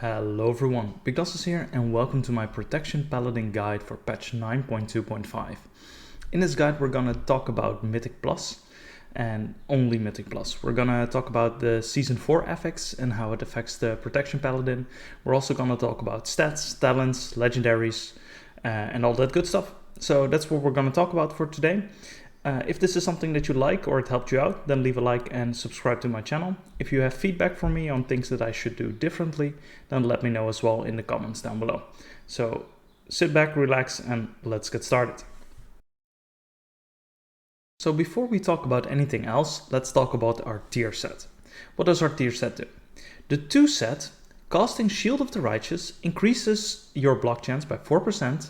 Hello everyone, Bigdosses here and welcome to my Protection Paladin guide for patch 9.2.5. In this guide we're gonna talk about Mythic Plus and only Mythic Plus. We're gonna talk about the Season 4 affix and how it affects the Protection Paladin. We're also gonna talk about stats, talents, legendaries and all that good stuff. So that's what we're gonna talk about for today. If this is something that you like or it helped you out, then leave a like and subscribe to my channel. If you have feedback for me on things that I should do differently, then let me know as well in the comments down below. So sit back, relax, and let's get started. So before we talk about anything else, let's talk about our tier set. What does our tier set do? The 2 set, casting Shield of the Righteous, increases your block chance by 4%.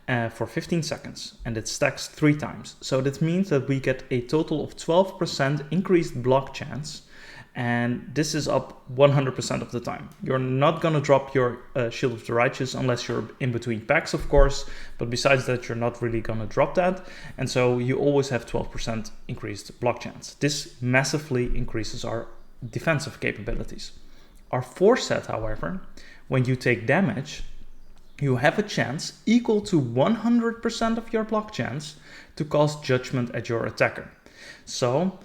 For 15 seconds, and it stacks 3 times. So that means that we get a total of 12% increased block chance, and this is up 100% of the time. You're not gonna drop your Shield of the Righteous unless you're in between packs, of course, but besides that, you're not really gonna drop that, and so you always have 12% increased block chance. This massively increases our defensive capabilities. Our 4 set, however, when you take damage, you have a chance equal to 100% of your block chance to cast Judgment at your attacker. So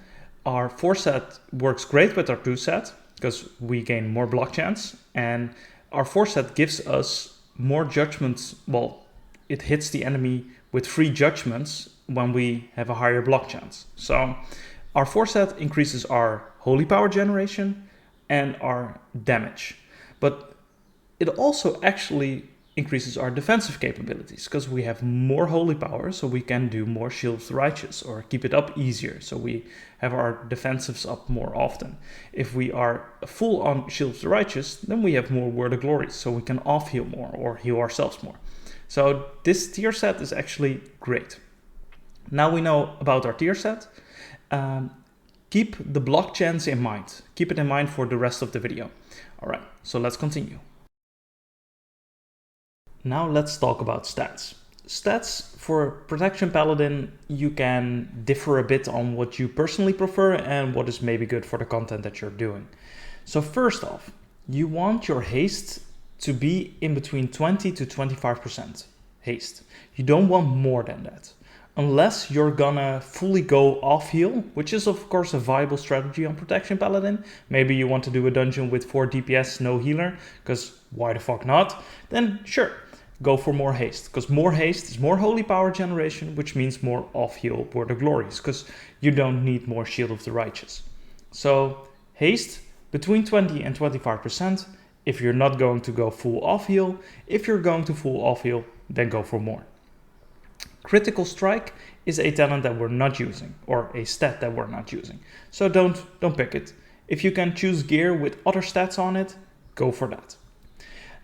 our 4 set works great with our 2 set because we gain more block chance, and our 4 set gives us more judgments. Well, it hits the enemy with 3 judgments when we have a higher block chance. So our 4 set increases our holy power generation and our damage, but it also actually increases our defensive capabilities because we have more holy power, so we can do more Shield of the Righteous or keep it up easier, so we have our defensives up more often. If we are full on Shield of the Righteous, then we have more Word of Glory, so we can off heal more or heal ourselves more. So this tier set is actually great. Now we know about our tier set. Keep the block chance in mind. Keep it in mind for the rest of the video. All right, so let's continue. Now let's talk about stats. Stats for Protection Paladin, you can differ a bit on what you personally prefer and what is maybe good for the content that you're doing. So first off, you want your haste to be in between 20 to 25% haste. You don't want more than that. Unless you're gonna fully go off heal, which is of course a viable strategy on Protection Paladin. Maybe you want to do a dungeon with 4 DPS, no healer, because why the fuck not? Then sure, go for more haste, because more haste is more holy power generation, which means more off heal Word of Glories, because you don't need more Shield of the Righteous. So haste between 20 and 25% if you're not going to go full off heal. If you're going to full off heal, then go for more. Critical Strike is a talent that we're not using, or a stat that we're not using. So don't pick it. If you can choose gear with other stats on it, go for that.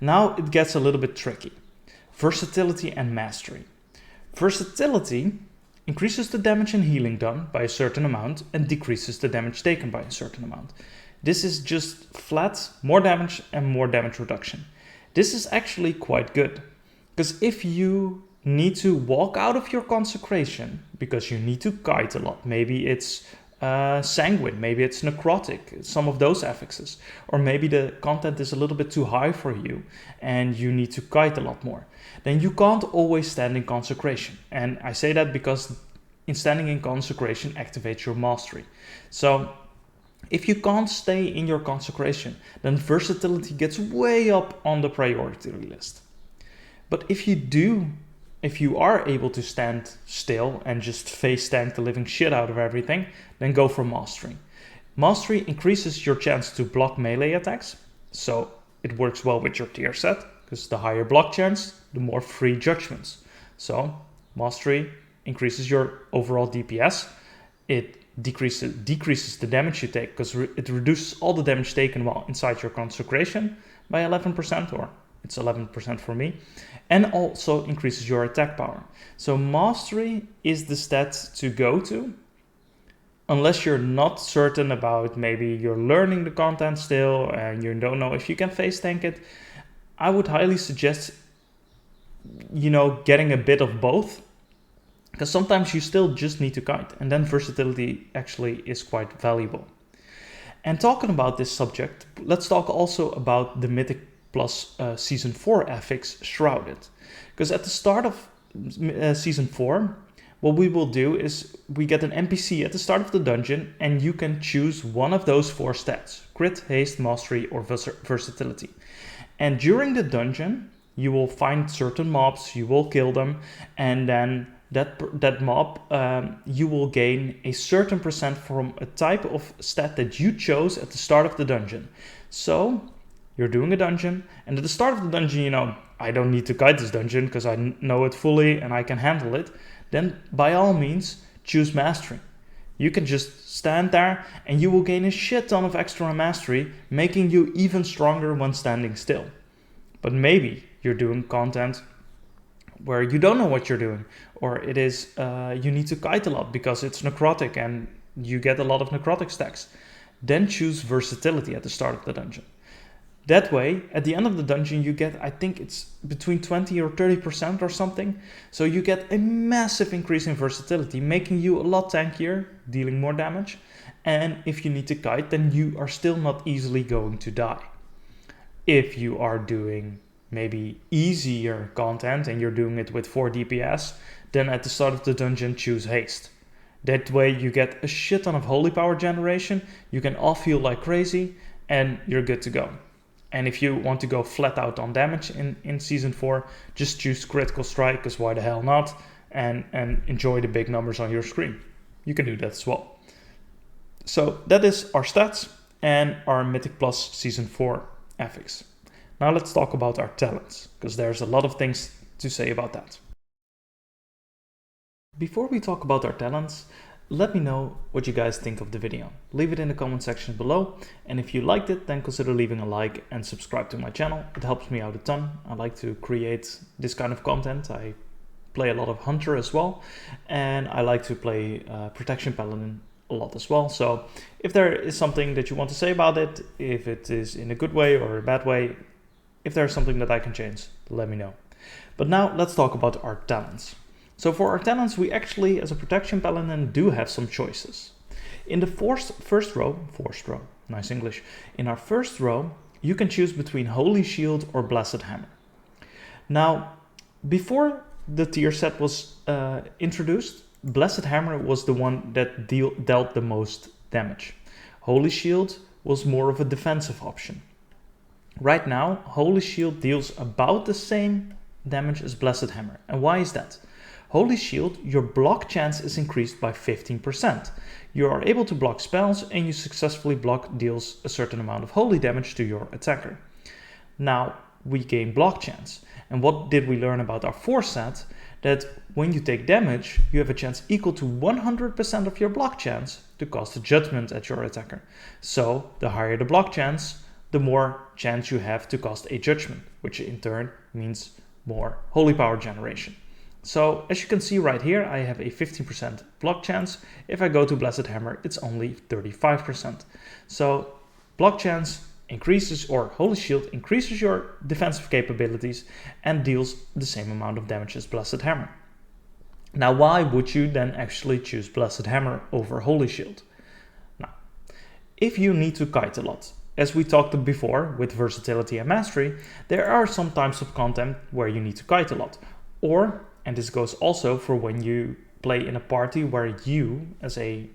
Now it gets a little bit tricky. Versatility and Mastery. Versatility increases the damage and healing done by a certain amount and decreases the damage taken by a certain amount. This is just flat, more damage and more damage reduction. This is actually quite good, because if you need to walk out of your consecration because you need to kite a lot, maybe it's sanguine, maybe it's necrotic, some of those affixes, or maybe the content is a little bit too high for you and you need to kite a lot more, then you can't always stand in consecration. And I say that because in standing in consecration activates your mastery. So if you can't stay in your consecration, then versatility gets way up on the priority list. But if you are able to stand still and just face tank the living shit out of everything, then go for Mastery. Mastery increases your chance to block melee attacks, so it works well with your tier set, because the higher block chance, the more free judgments. So Mastery increases your overall DPS. It decreases the damage you take, because it reduces all the damage taken while inside your consecration by 11%, or it's 11% for me, and also increases your attack power. So Mastery is the stat to go to, unless you're not certain about, maybe you're learning the content still and you don't know if you can face tank it. I would highly suggest, getting a bit of both, because sometimes you still just need to kite, and then versatility actually is quite valuable. And talking about this subject, let's talk also about the mythic plus Season 4 affix, Shrouded. Because at the start of Season 4, what we will do is we get an NPC at the start of the dungeon, and you can choose one of those 4 stats: crit, haste, mastery, or versatility. And during the dungeon, you will find certain mobs, you will kill them, and then that mob, you will gain a certain percent from a type of stat that you chose at the start of the dungeon. So you're doing a dungeon, and at the start of the dungeon, you know, I don't need to guide this dungeon because I know it fully and I can handle it. Then by all means, choose mastery. You can just stand there and you will gain a shit ton of extra mastery, making you even stronger when standing still. But maybe you're doing content where you don't know what you're doing, or it is you need to kite a lot because it's necrotic and you get a lot of necrotic stacks. Then choose versatility at the start of the dungeon. That way, at the end of the dungeon, you get, I think it's between 20 or 30% or something. So you get a massive increase in versatility, making you a lot tankier, dealing more damage. And if you need to kite, then you are still not easily going to die. If you are doing maybe easier content and you're doing it with 4 DPS, then at the start of the dungeon, choose haste. That way you get a shit ton of holy power generation, you can off heal like crazy, and you're good to go. And if you want to go flat out on damage in Season 4, just choose critical strike, because why the hell not, and enjoy the big numbers on your screen. You can do that as well. So that is our stats and our Mythic Plus Season 4 affix. Now let's talk about our talents, because there's a lot of things to say about that. Before we talk about our talents, let me know what you guys think of the video. Leave it in the comment section below, and if you liked it, then consider leaving a like and subscribe to my channel. It helps me out a ton. I like to create this kind of content. I play a lot of Hunter as well, and I like to play Protection Paladin a lot as well. So if there is something that you want to say about it, if it is in a good way or a bad way, if there's something that I can change, let me know. But now let's talk about our talents. So for our talents, we actually, as a Protection Paladin, do have some choices. In the first row, nice English. In our first row, you can choose between Holy Shield or Blessed Hammer. Now, before the tier set was introduced, Blessed Hammer was the one that dealt the most damage. Holy Shield was more of a defensive option. Right now, Holy Shield deals about the same damage as Blessed Hammer. And why is that? Holy Shield, your block chance is increased by 15%. You are able to block spells, and you successfully block deals a certain amount of holy damage to your attacker. Now we gain block chance. And what did we learn about our 4 set? That when you take damage, you have a chance equal to 100% of your block chance to cast a judgment at your attacker. So the higher the block chance, the more chance you have to cast a judgment, which in turn means more holy power generation. So as you can see right here, I have a 15% block chance. If I go to Blessed Hammer, it's only 35%. So block chance increases, or Holy Shield increases your defensive capabilities and deals the same amount of damage as Blessed Hammer. Now, why would you then actually choose Blessed Hammer over Holy Shield? Now, if you need to kite a lot, as we talked before with versatility and mastery, there are some types of content where you need to kite a lot. Or, and this goes also for when you play in a party where you, as a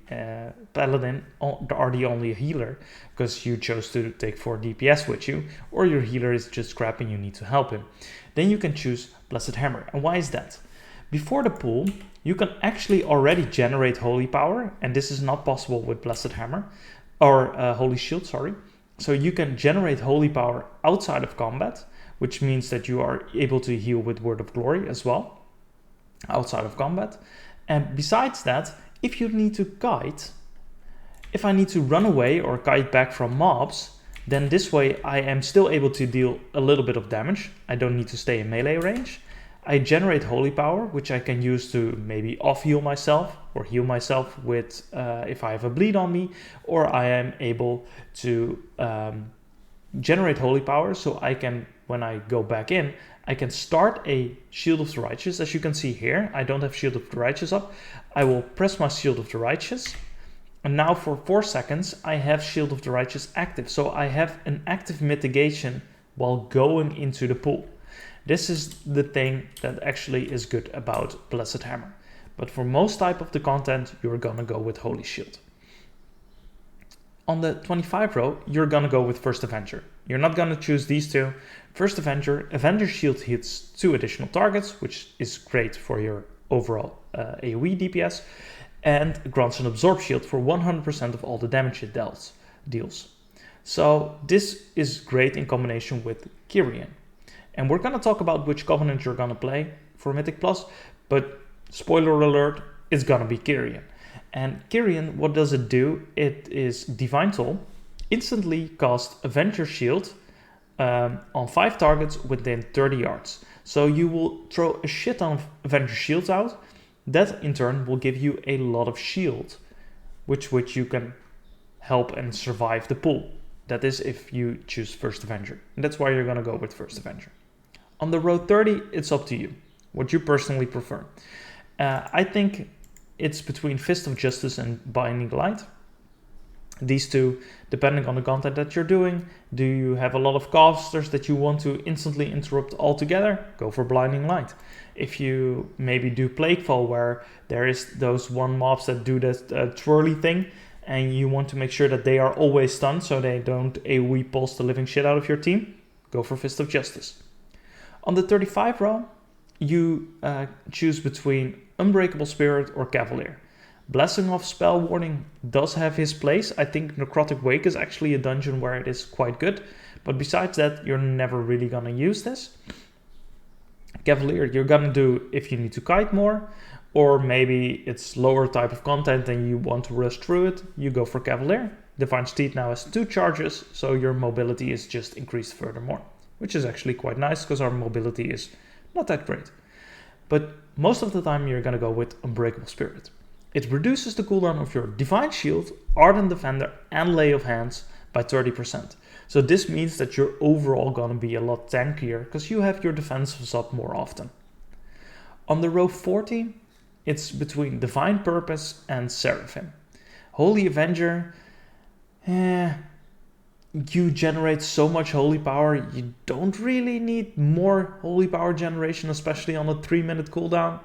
paladin, are the only healer because you chose to take 4 DPS with you, or your healer is just crap and you need to help him. Then you can choose Blessed Hammer. And why is that? Before the pool, you can actually already generate holy power, and this is not possible with Blessed Hammer, or Holy Shield, sorry. So you can generate holy power outside of combat, which means that you are able to heal with Word of Glory as well, outside of combat. And besides that, if you need to kite, if I need to run away or kite back from mobs, then this way I am still able to deal a little bit of damage. I don't need to stay in melee range. I generate holy power, which I can use to maybe off heal myself or heal myself with if I have a bleed on me, or I am able to generate holy power so I can, when I go back in, I can start a Shield of the Righteous. As you can see here, I don't have Shield of the Righteous up. I will press my Shield of the Righteous, and now for 4 seconds I have Shield of the Righteous active. So I have an active mitigation while going into the pool. This is the thing that actually is good about Blessed Hammer. But for most type of the content, you're gonna go with Holy Shield. On the 25 row, you're gonna go with First Avenger. You're not gonna choose these two. First Avenger Shield hits 2 additional targets, which is great for your overall AoE DPS, and grants an Absorb Shield for 100% of all the damage it deals. So this is great in combination with Kyrian. And we're gonna talk about which Covenant you're gonna play for Mythic Plus, but spoiler alert, it's gonna be Kyrian. And Kyrian, what does it do? It is Divine Toll, instantly cast Avenger Shield on 5 targets within 30 yards. So you will throw a shit ton of Avenger Shields out. That in turn will give you a lot of shield, which you can help and survive the pool. That is if you choose First Avenger. And that's why you're gonna go with First Avenger. On the row 30, it's up to you, what you personally prefer. I think it's between Fist of Justice and Binding Light. These two, depending on the content that you're doing. Do you have a lot of casters that you want to instantly interrupt altogether? Go for Blinding Light. If you maybe do Plaguefall, where there is those one mobs that do that twirly thing, and you want to make sure that they are always stunned so they don't AoE pulse the living shit out of your team, go for Fist of Justice. On the 35 row, you choose between Unbreakable Spirit or Cavalier. Blessing of Spell Warning does have his place. I think Necrotic Wake is actually a dungeon where it is quite good, but besides that, you're never really gonna use this. Cavalier, you're gonna do if you need to kite more, or maybe it's lower type of content and you want to rush through it, you go for Cavalier. Divine Steed now has 2 charges, so your mobility is just increased furthermore, which is actually quite nice because our mobility is not that great. But most of the time you're gonna go with Unbreakable Spirit. It reduces the cooldown of your Divine Shield, Ardent Defender, and Lay of Hands by 30%. So this means that you're overall gonna be a lot tankier because you have your defenses up more often. On the row 40, it's between Divine Purpose and Seraphim. Holy Avenger, you generate so much holy power, you don't really need more holy power generation, especially on a 3-minute cooldown.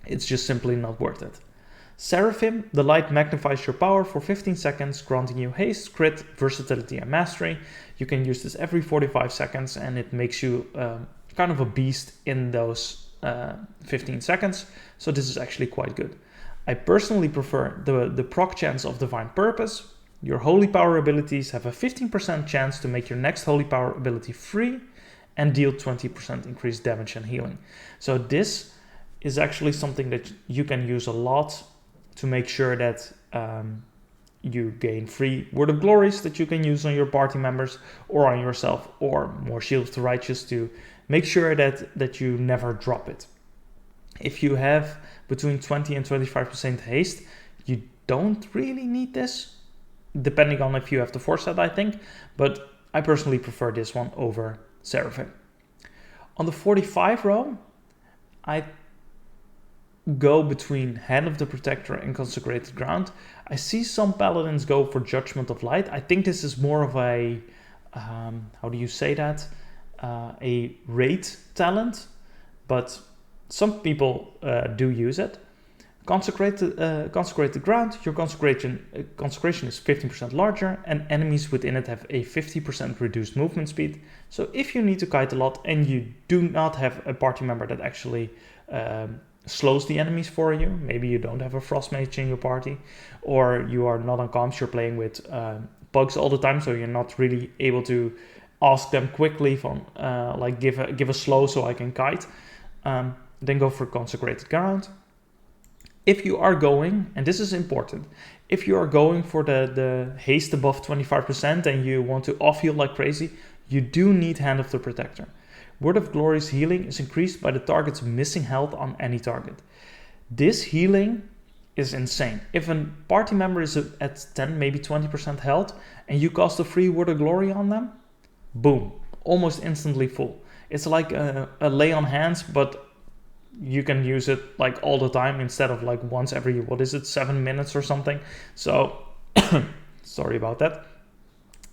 It's just simply not worth it. Seraphim, the light magnifies your power for 15 seconds, granting you haste, crit, versatility, and mastery. You can use this every 45 seconds, and it makes you kind of a beast in those 15 seconds. So this is actually quite good. I personally prefer the proc chance of Divine Purpose. Your holy power abilities have a 15% chance to make your next holy power ability free and deal 20% increased damage and healing. So this is actually something that you can use a lot to make sure that you gain free Word of Glories that you can use on your party members or on yourself, or more Shield of the Righteous to make sure that you never drop it. If you have between 20 and 25% haste, you don't really need this, depending on if you have the Foresight, I think, but I personally prefer this one over Seraphim. On the 45 row, I go between Hand of the Protector and Consecrated Ground. I see some paladins go for Judgment of Light. I think this is more of a, how do you say that? A raid talent, but some people do use it. Consecrated Ground, your consecration is 15% larger, and enemies within it have a 50% reduced movement speed. So if you need to kite a lot and you do not have a party member that actually slows the enemies for you, maybe you don't have a Frost Mage in your party, or you are not on comms, you're playing with bugs all the time, so you're not really able to ask them quickly from like give a slow so I can kite, then go for Consecrated Ground. If you are going, and this is important, if you are going for the haste above 25% and you want to off heal like crazy, you do need Hand of the Protector. Word of Glory's healing is increased by the target's missing health on any target. This healing is insane. If a party member is at 10, maybe 20% health, and you cast a free Word of Glory on them, boom, almost instantly full. It's like a lay on hands, but you can use it like all the time instead of like once every, 7 minutes or something. So, sorry about that.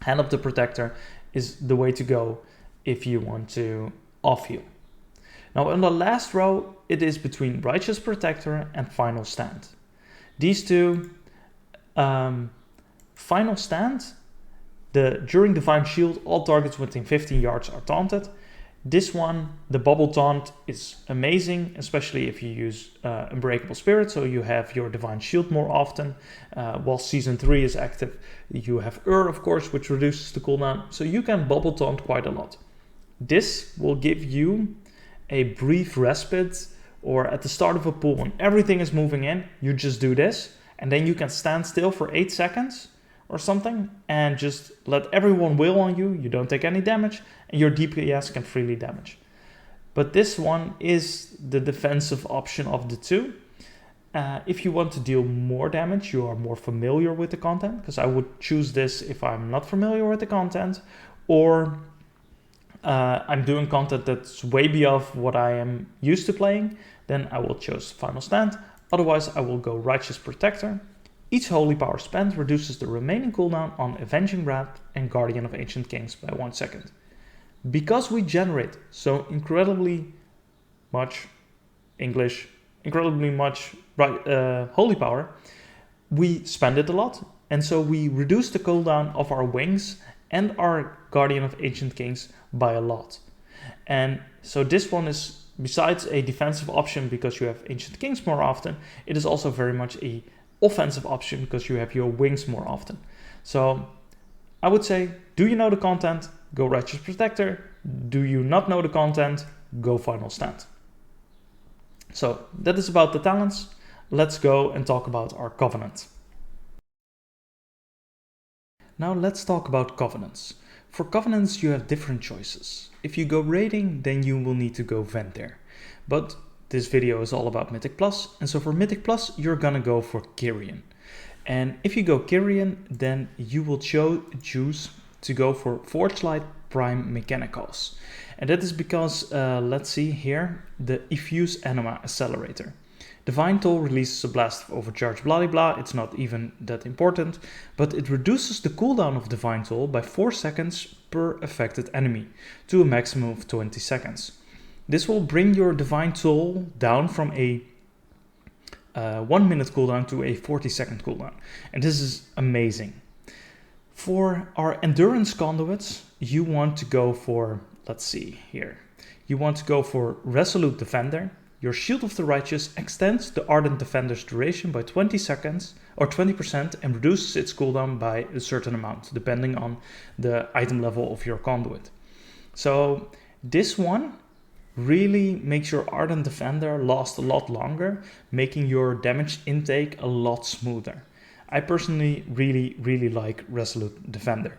Hand of the Protector is the way to go if you want to off heal. Now in the last row, it is between Righteous Protector and Final Stand. These two, Final Stand, during Divine Shield, all targets within 15 yards are taunted. This one, the bubble taunt, is amazing, especially if you use Unbreakable Spirit, so you have your Divine Shield more often. While Season 3 is active, you have of course, which reduces the cooldown, so you can bubble taunt quite a lot. This will give you a brief respite, or at the start of a pool when everything is moving in, you just do this, and then you can stand still for 8 seconds or something and just let everyone wail on you. You don't take any damage and your DPS can freely damage. But this one is the defensive option of the two. If you want to deal more damage, you are more familiar with the content, because I would choose this if I'm not familiar with the content, or I'm doing content that's way beyond what I am used to playing, then I will choose Final Stand. Otherwise, I will go Righteous Protector. Each holy power spent reduces the remaining cooldown on Avenging Wrath and Guardian of Ancient Kings by 1 second. Because we generate so incredibly much holy power, we spend it a lot, and so we reduce the cooldown of our wings and our Guardian of Ancient Kings by a lot. And so this one is, besides a defensive option because you have Ancient Kings more often, it is also very much a offensive option because you have your wings more often. So I would say, do you know the content? Go Righteous Protector. Do you not know the content? Go Final Stand. So that is about the talents. Let's go and talk about our Covenant. Now let's talk about Covenants. For Covenants, you have different choices. If you go raiding, then you will need to go Venter. But this video is all about Mythic Plus, and so for Mythic Plus, you're gonna go for Kyrian. And if you go Kyrian, then you will choose to go for Forge Light Prime Mechanicals. And that is because, let's see here, the Effuse Anima Accelerator. Divine Toll releases a blast of overcharge blah blah, it's not even that important, but it reduces the cooldown of Divine Toll by 4 seconds per affected enemy, to a maximum of 20 seconds. This will bring your Divine Toll down from a 1 minute cooldown to a 40-second cooldown. And this is amazing. For our Endurance Conduits, you want to go for, let's see here, you want to go for Resolute Defender. Your Shield of the Righteous extends the Ardent Defender's duration by 20 seconds or 20% and reduces its cooldown by a certain amount, depending on the item level of your conduit. So this one really makes your Ardent Defender last a lot longer, making your damage intake a lot smoother. I personally really like Resolute Defender.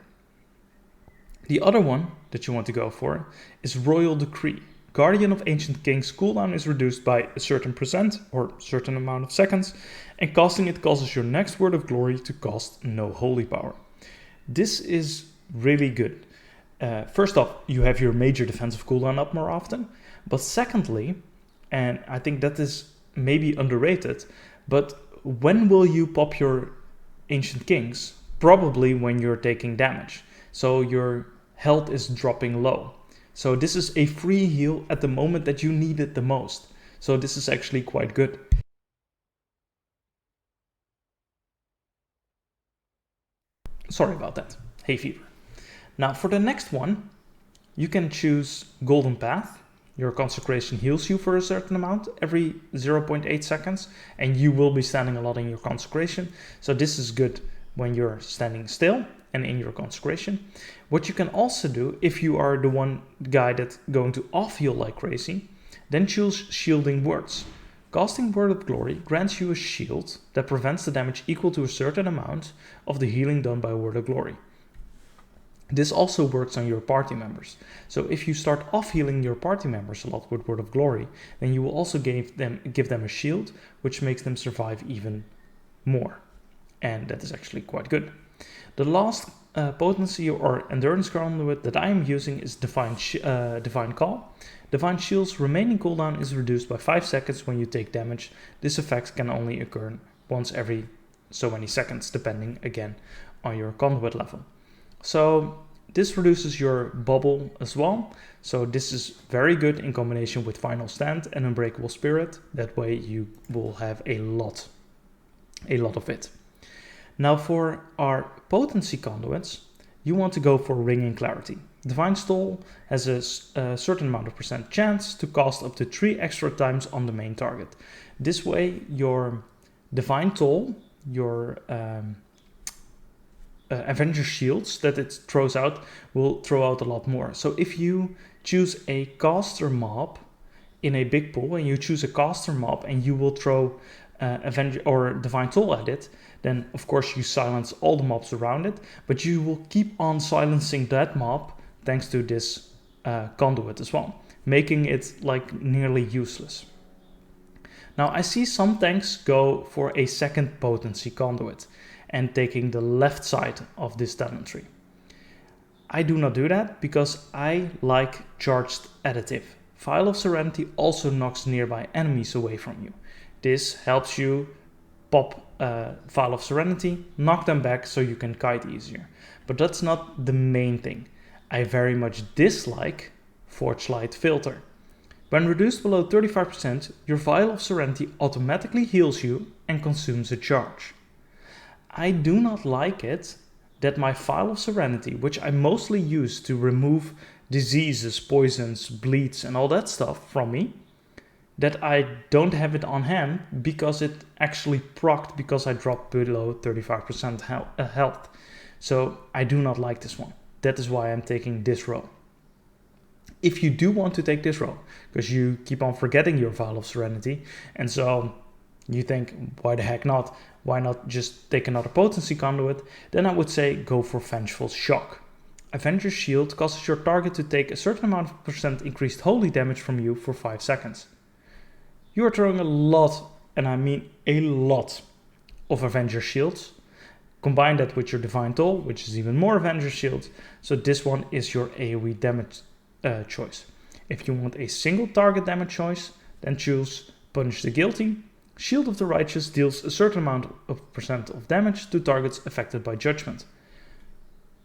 The other one that you want to go for is Royal Decree. Guardian of Ancient Kings cooldown is reduced by a certain percent or certain amount of seconds, and casting it causes your next Word of Glory to cost no holy power. This is really good. First off, you have your major defensive cooldown up more often, but secondly, and I think that is maybe underrated, but when will you pop your Ancient Kings? Probably when you're taking damage, so your health is dropping low. So this is a free heal at the moment that you need it the most. So this is actually quite good. Sorry about that. Hay fever. Now for the next one, you can choose Golden Path. Your consecration heals you for a certain amount every 0.8 seconds, and you will be standing a lot in your consecration. So this is good when you're standing still and in your consecration. What you can also do, if you are the one guy that's going to off heal like crazy, then choose Shielding Words. Casting Word of Glory grants you a shield that prevents the damage equal to a certain amount of the healing done by Word of Glory. This also works on your party members. So if you start off healing your party members a lot with Word of Glory, then you will also give them a shield, which makes them survive even more. And that is actually quite good. The last potency or endurance conduit that I am using is Divine Call. Divine Shield's remaining cooldown is reduced by 5 seconds when you take damage. This effect can only occur once every so many seconds, depending again on your conduit level. So This reduces your bubble as well. So this is very good in combination with Final Stand and Unbreakable Spirit. That way you will have a lot of it. Now for our potency conduits, you want to go for Ring and Clarity. Divine Stole has a certain amount of % chance to cast up to 3 extra times on the main target. This way your Divine Toll, your Avenger Shields that it throws out will throw out a lot more. So if you choose a caster mob in a big pool and you choose a caster mob and you will throw Avenger or Divine Toll at it, then of course you silence all the mobs around it, but you will keep on silencing that mob thanks to this conduit as well, making it like nearly useless. Now I see some tanks go for a second potency conduit and taking the left side of this talent tree. I do not do that because I like charged additive. Vial of Serenity also knocks nearby enemies away from you. This helps you pop Vial of Serenity, knock them back so you can kite easier. But that's not the main thing. I very much dislike Forge Light Filter. When reduced below 35%, your Vial of Serenity automatically heals you and consumes a charge. I do not like it that my Vial of Serenity, which I mostly use to remove diseases, poisons, bleeds and all that stuff from me, that I don't have it on hand because it actually procced because I dropped below 35% health. So I do not like this one. That is why I'm taking this row. If you do want to take this row, because you keep on forgetting your Vial of Serenity, and so you think, why the heck not? Why not just take another potency conduit? Then I would say go for Vengeful Shock. Avenger's Shield causes your target to take a certain amount of % increased holy damage from you for 5 seconds. You are throwing a lot, and I mean a lot, of Avenger Shields. Combine that with your Divine Toll, which is even more Avenger Shields. So this one is your AoE damage choice. If you want a single target damage choice, then choose Punish the Guilty. Shield of the Righteous deals a certain amount of % of damage to targets affected by Judgment.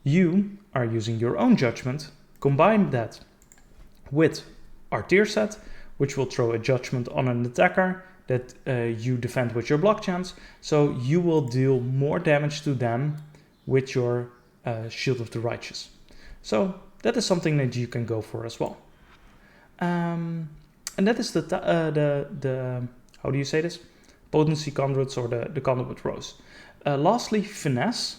You are using your own Judgment. Combine that with our tier set, which will throw a Judgment on an attacker that you defend with your block chance. So you will deal more damage to them with your Shield of the Righteous. So that is something that you can go for as well. And that is the how do you say this? Potency conduits or the conduit rows. Lastly, Finesse.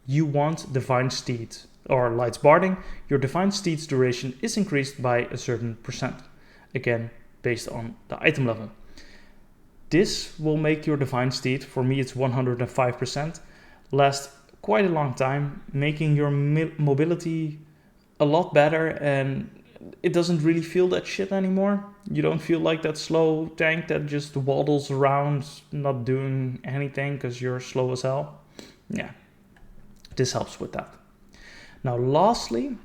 You want Divine Steed or Lights Barding. Your Divine Steed's duration is increased by a certain %. Again, based on the item level. This will make your Divine Steed, for me it's 105%, last quite a long time, making your mobility a lot better, and it doesn't really feel that shit anymore. You don't feel like that slow tank that just waddles around not doing anything because you're slow as hell. Yeah, this helps with that. Now lastly,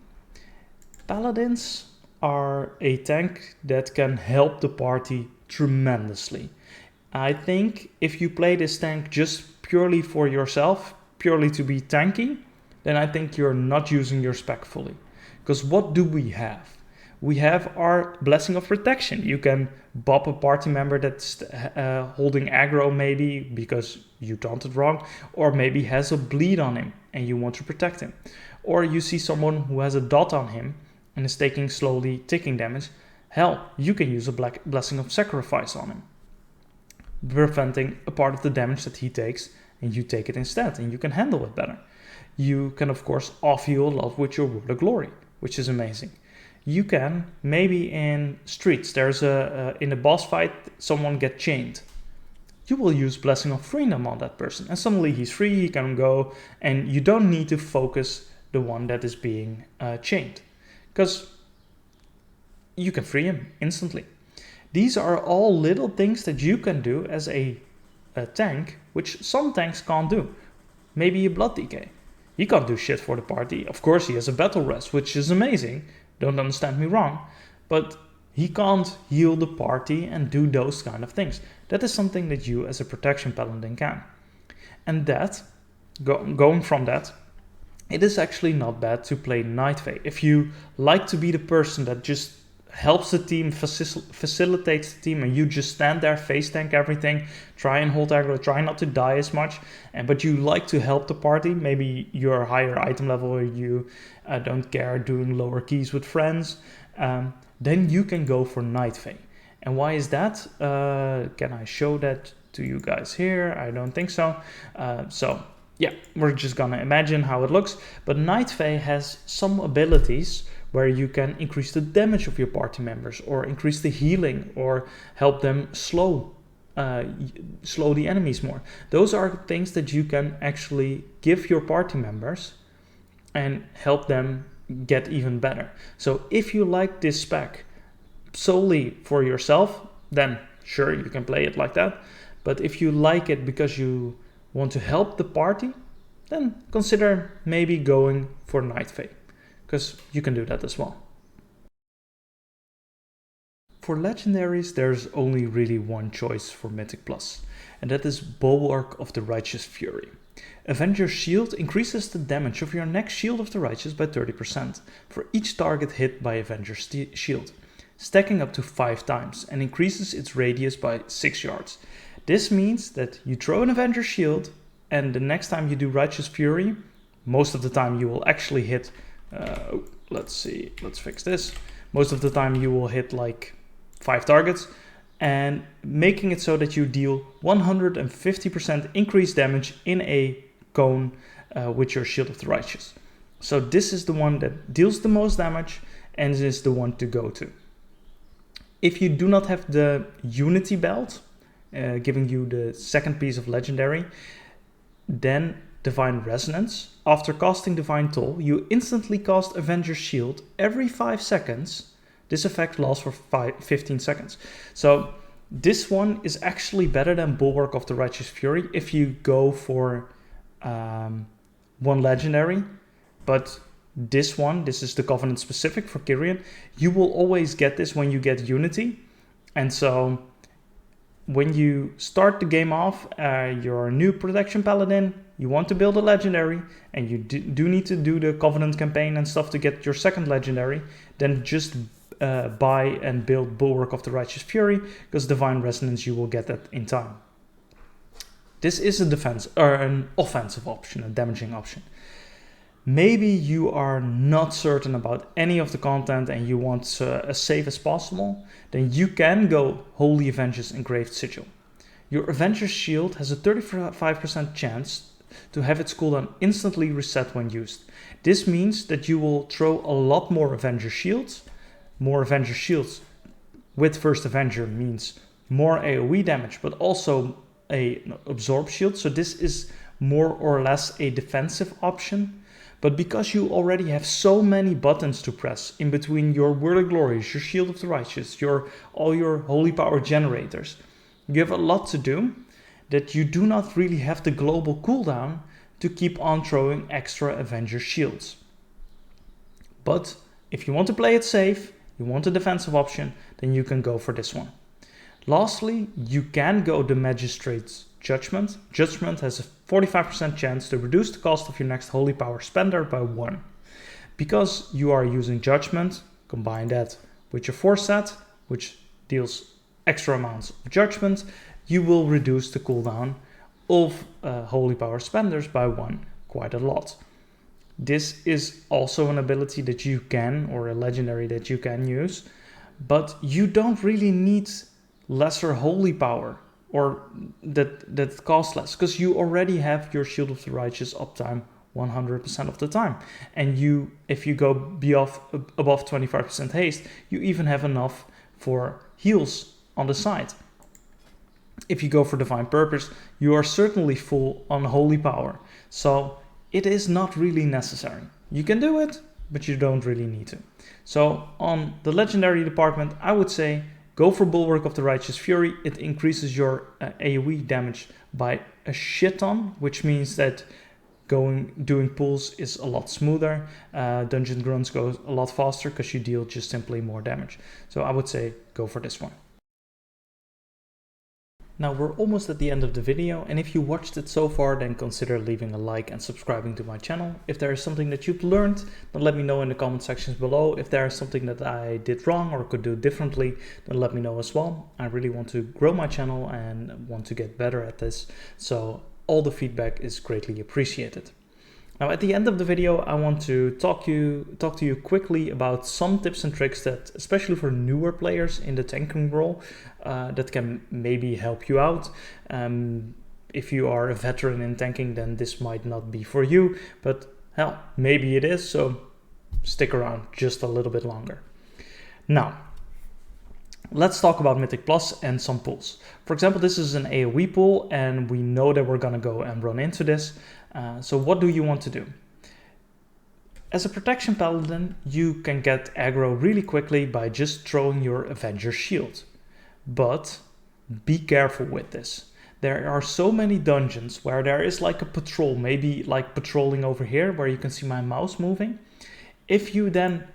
Paladins are a tank that can help the party tremendously. I think if you play this tank just purely for yourself, purely to be tanky, then I think you're not using your spec fully. Because what do we have? We have our Blessing of Protection. You can bop a party member that's holding aggro maybe because you taunted wrong, or maybe has a bleed on him and you want to protect him. Or you see someone who has a dot on him and is taking slowly ticking damage. Hell, you can use a Blessing of Sacrifice on him, preventing a part of the damage that he takes, and you take it instead, and you can handle it better. You can of course off-heal a lot with your Word of Glory, which is amazing. You can, maybe in streets, there's in a boss fight, someone get chained. You will use Blessing of Freedom on that person, and suddenly he's free, he can go, and you don't need to focus the one that is being chained, because you can free him instantly. These are all little things that you can do as a tank, which some tanks can't do. Maybe a Blood DK. He can't do shit for the party. Of course he has a Battle Rest, which is amazing. Don't understand me wrong. But he can't heal the party and do those kind of things. That is something that you as a protection paladin can. And that, going from that, it is actually not bad to play Night Fae. If you like to be the person that just helps the team, facilitates the team, and you just stand there, face tank everything, try and hold aggro, try not to die as much, but you like to help the party, maybe you're a higher item level or you don't care doing lower keys with friends, then you can go for Night Fae. And why is that? Can I show that to you guys here? I don't think so. So yeah, we're just gonna imagine how it looks. But Night Fae has some abilities where you can increase the damage of your party members, or increase the healing, or help them slow the enemies more. Those are things that you can actually give your party members and help them get even better. So if you like this spec solely for yourself, then sure, you can play it like that. But if you like it because you want to help the party, then consider maybe going for Night Fae, because you can do that as well. For Legendaries, there's only really one choice for Mythic Plus, and that is Bulwark of the Righteous Fury. Avenger's Shield increases the damage of your next Shield of the Righteous by 30% for each target hit by Avenger's Shield, stacking up to 5 times, and increases its radius by 6 yards. This means that you throw an Avenger's Shield, and the next time you do Righteous Fury, most of the time you will actually hit, let's fix this. Most of the time you will hit like 5 targets, and making it so that you deal 150% increased damage in a cone with your Shield of the Righteous. So this is the one that deals the most damage and is the one to go to. If you do not have the Unity belt, giving you the second piece of Legendary, then Divine Resonance. After casting Divine Toll, you instantly cast Avenger's Shield every 5 seconds. This effect lasts for 15 seconds. So this one is actually better than Bulwark of the Righteous Fury if you go for one Legendary. But this is the Covenant specific for Kyrian. You will always get this when you get Unity. And so when you start the game off, you're a new Protection Paladin, you want to build a Legendary, and you do need to do the Covenant campaign and stuff to get your second Legendary, then just buy and build Bulwark of the Righteous Fury, because Divine Resonance, you will get that in time. This is a defense or an offensive option, a damaging option. Maybe you are not certain about any of the content and you want as safe as possible, then you can go Holy Avenger's Engraved Sigil. Your Avenger's Shield has a 35% chance to have its cooldown instantly reset when used. This means that you will throw a lot more Avenger Shields. More Avenger Shields with First Avenger means more AoE damage, but also an Absorb Shield. So this is more or less a defensive option. But because you already have so many buttons to press in between your Word of Glories, your Shield of the Righteous, all your Holy Power generators, you have a lot to do that you do not really have the global cooldown to keep on throwing extra Avenger Shields. But if you want to play it safe, you want a defensive option, then you can go for this one. Lastly, you can go the Magistrate's Judgment. Judgment has a 45% chance to reduce the cost of your next Holy Power spender by 1. Because you are using Judgment, combine that with your Force set, which deals extra amounts of Judgment, you will reduce the cooldown of Holy Power spenders by 1 quite a lot. This is also an ability that you can, or a Legendary that you can use, but you don't really need lesser Holy Power or that costs less, because you already have your Shield of the Righteous uptime 100% of the time. And if you go above 25% haste, you even have enough for heals on the side. If you go for Divine Purpose, you are certainly full on Holy Power. So it is not really necessary. You can do it, but you don't really need to. So on the Legendary department, I would say go for Bulwark of the Righteous Fury. It increases your AoE damage by a shit ton, which means that doing pulls is a lot smoother. Dungeon grunts go a lot faster because you deal just simply more damage. So I would say go for this one. Now we're almost at the end of the video, and if you watched it so far, then consider leaving a like and subscribing to my channel. If there is something that you've learned, then let me know in the comment sections below. If there is something that I did wrong or could do differently, then let me know as well. I really want to grow my channel and want to get better at this, so all the feedback is greatly appreciated. Now at the end of the video, I want to talk to you quickly about some tips and tricks that, especially for newer players in the tanking role, that can maybe help you out. If you are a veteran in tanking, then this might not be for you, but hell, maybe it is, so stick around just a little bit longer. Now, let's talk about Mythic Plus and some pulls. For example, this is an AoE pull, and we know that we're gonna go and run into this. So what do you want to do? As a protection paladin, you can get aggro really quickly by just throwing your Avenger shield. But be careful with this. There are so many dungeons where there is like a patrol, maybe like patrolling over here where you can see my mouse moving. If you then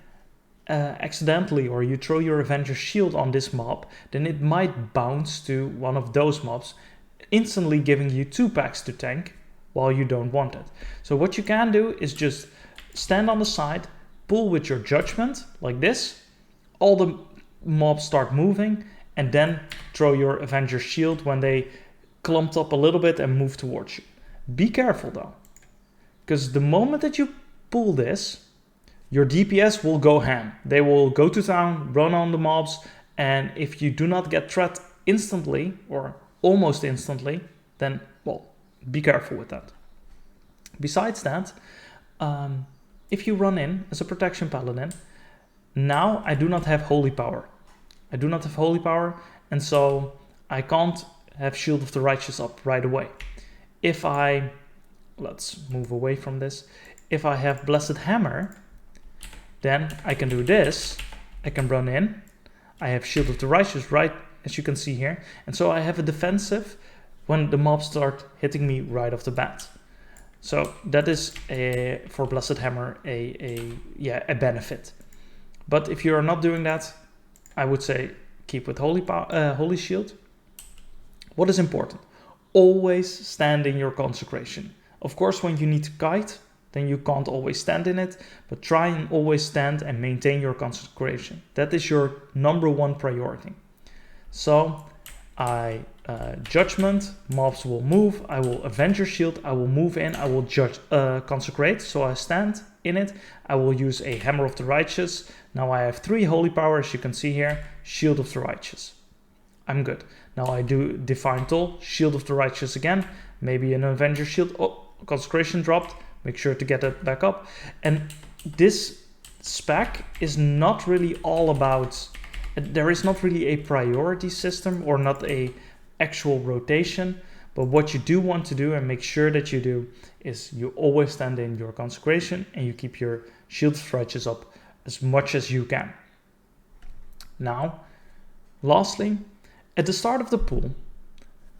accidentally or you throw your Avenger shield on this mob, then it might bounce to one of those mobs, instantly giving you 2 packs to tank while you don't want it. So what you can do is just stand on the side, pull with your judgment like this, all the mobs start moving, and then throw your Avenger shield when they clumped up a little bit and move towards you. Be careful though, because the moment that you pull this, your DPS will go ham. They will go to town, run on the mobs, and if you do not get threat instantly or almost instantly, then, well, be careful with that. Besides that, if you run in as a protection paladin, now I do not have holy power. I do not have holy power, and so I can't have Shield of the Righteous up right away. If I, let's move away from this. If I have Blessed Hammer, then I can do this. I can run in. I have Shield of the Righteous, right, as you can see here. And so I have a defensive when the mobs start hitting me right off the bat. So that is for Blessed Hammer a benefit. But if you are not doing that, I would say keep with Holy Shield. What is important? Always stand in your consecration. Of course, when you need to kite, then you can't always stand in it, but try and always stand and maintain your consecration. That is your #1 priority. So I judgment, mobs will move, I will Avenger shield, I will move in, I will consecrate, so I stand in it. I will use a Hammer of the Righteous. Now I have 3 holy power, as you can see here, Shield of the Righteous. I'm good. Now I do Divine Toll, Shield of the Righteous again, maybe an Avenger shield. Oh, consecration dropped, make sure to get it back up. And this spec is not really all about, there is not really a priority system or not a actual rotation, but what you do want to do and make sure that you do is you always stand in your consecration and you keep your Shield of Righteous up as much as you can. Now, lastly, at the start of the pool,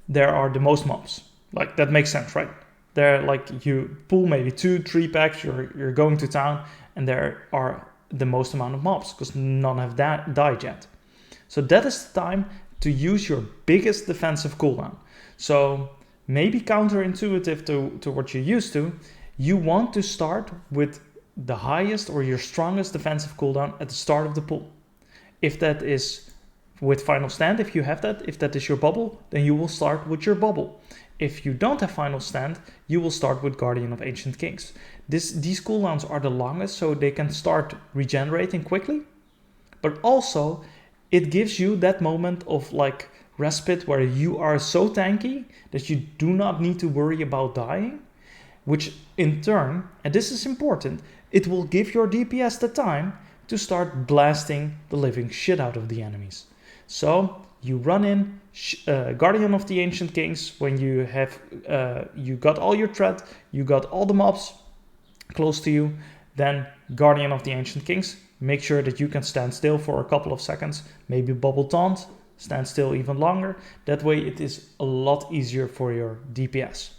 there are the most mobs. Like, that makes sense, right? They're like, you pull maybe 2-3 packs, you're going to town, and there are the most amount of mobs because none have died yet. So that is the time to use your biggest defensive cooldown. So maybe counterintuitive to what you're used to, you want to start with the highest or your strongest defensive cooldown at the start of the pool. If that is with Final Stand, if you have that, if that is your bubble, then you will start with your bubble. If you don't have Final Stand, you will start with Guardian of Ancient Kings. These cooldowns are the longest, so they can start regenerating quickly, but also it gives you that moment of like respite where you are so tanky that you do not need to worry about dying, which in turn, and this is important, it will give your DPS the time to start blasting the living shit out of the enemies. So you run in Guardian of the Ancient Kings when you have you got all your threat, you got all the mobs close to you, then Guardian of the Ancient Kings. Make sure that you can stand still for a couple of seconds, maybe bubble taunt, stand still even longer. That way it is a lot easier for your DPS.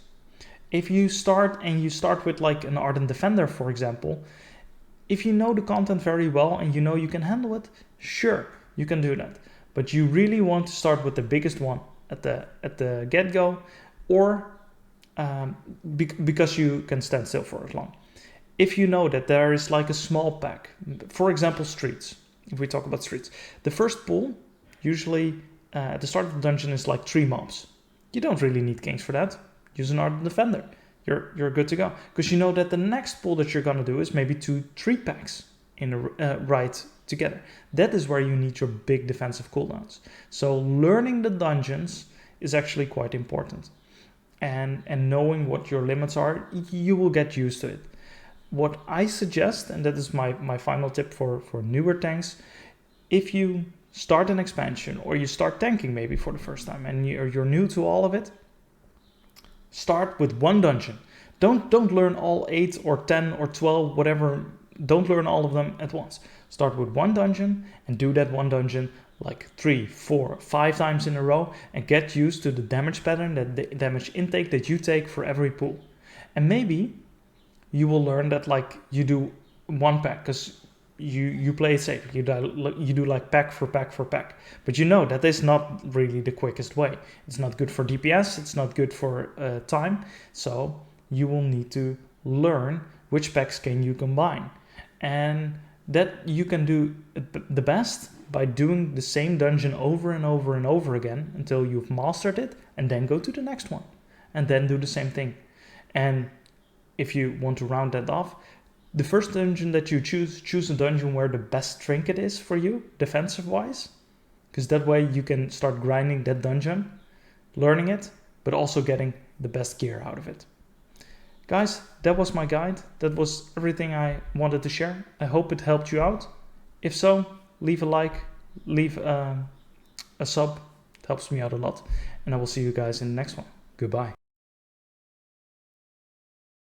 If you start with like an Ardent Defender, for example, if you know the content very well and you know you can handle it, sure, you can do that. But you really want to start with the biggest one at the get-go, or because you can stand still for as long. If you know that there is like a small pack, for example, streets, if we talk about streets, the first pull usually at the start of the dungeon is like 3 mobs. You don't really need kings for that. Use an ardent defender. You're good to go, because you know that the next pull that you're gonna do is maybe 2-3 packs in a right together. That is where you need your big defensive cooldowns. So learning the dungeons is actually quite important, and knowing what your limits are, you will get used to it. What I suggest, and that is my final tip for newer tanks, if you start an expansion or you start tanking maybe for the first time and you're new to all of it, start with 1 dungeon. Don't learn all 8 or 10 or 12, whatever. Don't learn all of them at once. Start with 1 dungeon and do that 1 dungeon like 3, 4, 5 times in a row, and get used to the damage pattern, the damage intake that you take for every pull. And maybe you will learn that like you do 1 pack because you play it safe. You do like pack for pack for pack. But you know that is not really the quickest way. It's not good for DPS. It's not good for time. So you will need to learn which packs can you combine. And that you can do the best by doing the same dungeon over and over and over again until you've mastered it, and then go to the next one and then do the same thing. And if you want to round that off, the first dungeon that you choose a dungeon where the best trinket is for you, defensive wise, because that way you can start grinding that dungeon, learning it, but also getting the best gear out of it. Guys, that was my guide. That was everything I wanted to share. I hope it helped you out. If so, leave a like, leave a sub. It helps me out a lot. And I will see you guys in the next one. Goodbye.